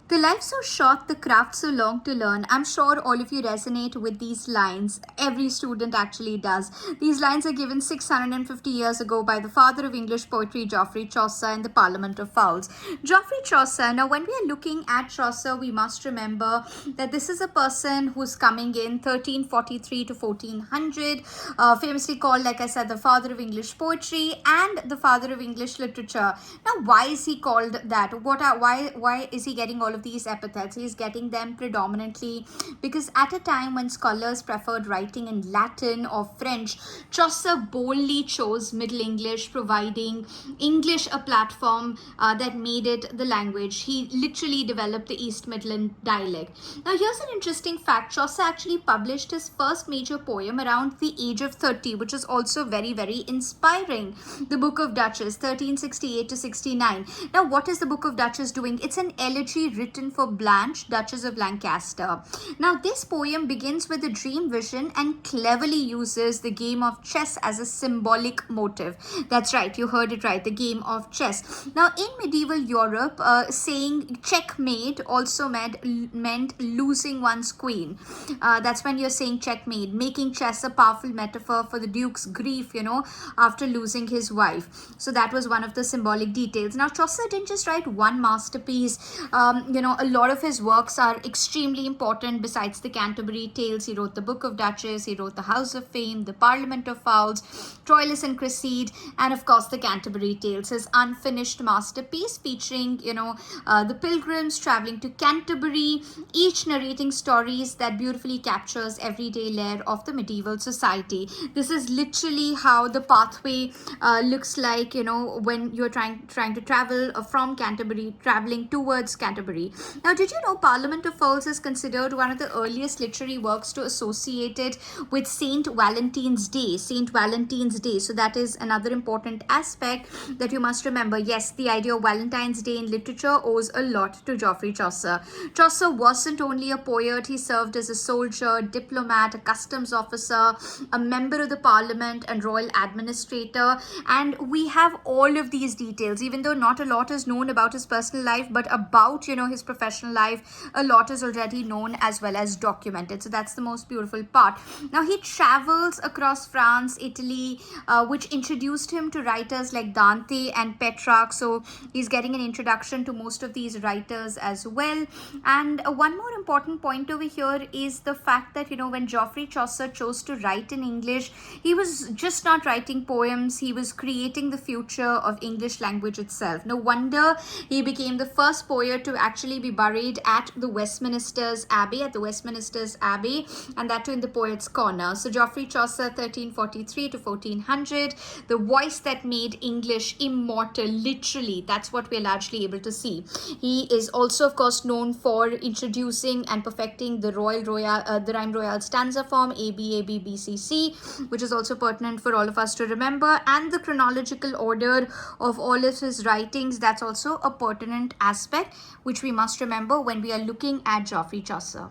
The life so short, the craft so long to learn. I'm sure all of you resonate with these lines. Every student actually does. These lines are given 650 years ago by the father of English poetry, Geoffrey Chaucer, in the Parliament of Fowls. Geoffrey Chaucer, now when we are looking at Chaucer, we must remember that this is a person who's coming in 1343 to 1400, famously called, like I said, the father of English poetry and the father of English literature. Now, why is he called that? Why is he getting all of these epithets? He's getting them predominantly because at a time when scholars preferred writing in Latin or French, Chaucer boldly chose Middle English, providing English a platform that made it the language. He literally developed the East Midland dialect. Now, here's an interesting fact. Chaucer actually published his first major poem around the age of 30, which is also very, very inspiring. The Book of Duchess, 1368 to 69. Now, what is the Book of Duchess doing? It's an elegy written for Blanche, Duchess of Lancaster. Now, this poem begins with a dream vision and cleverly uses the game of chess as a symbolic motive. That's right, you heard it right, the game of chess. Now, in medieval Europe, saying checkmate also meant losing one's queen. That's when you're saying checkmate, making chess a powerful metaphor for the duke's grief, after losing his wife. So that was one of the symbolic details. Now, Chaucer didn't just write one masterpiece. A lot of his works are extremely important. Besides the Canterbury Tales, he wrote the Book of Duchess, he wrote the House of Fame, the Parliament of Fowls, Troilus and Cresside, and of course the Canterbury Tales, his unfinished masterpiece featuring, the pilgrims traveling to Canterbury, each narrating stories that beautifully captures everyday layer of the medieval society. This is literally how the pathway looks like, when you're trying to travel from Canterbury, traveling towards Canterbury. Now, did you know Parliament of Fowls is considered one of the earliest literary works to associate it with Saint Valentine's Day? Saint Valentine's Day. So that is another important aspect that you must remember. Yes, the idea of Valentine's Day in literature owes a lot to Geoffrey Chaucer. Chaucer wasn't only a poet, he served as a soldier, diplomat, a customs officer, a member of the parliament and royal administrator. And we have all of these details, even though not a lot is known about his personal life, but about, his professional life, a lot is already known as well as documented. So that's the most beautiful part. Now, he travels across France, Italy, which introduced him to writers like Dante and Petrarch. So he's getting an introduction to most of these writers as well. And one more important point over here is the fact that, when Geoffrey Chaucer chose to write in English, he was just not writing poems, he was creating the future of English language itself. No wonder he became the first poet to actually be buried at the Westminster's Abbey, and that too in the Poet's Corner. So Geoffrey Chaucer, 1343 to 1400, the voice that made English immortal, literally, that's what we're largely able to see. He is also, of course, known for introducing and perfecting the the rhyme royale stanza form, ABABBCC, which is also pertinent for all of us to remember, and the chronological order of all of his writings. That's also a pertinent aspect which we must remember when we are looking at Geoffrey Chaucer.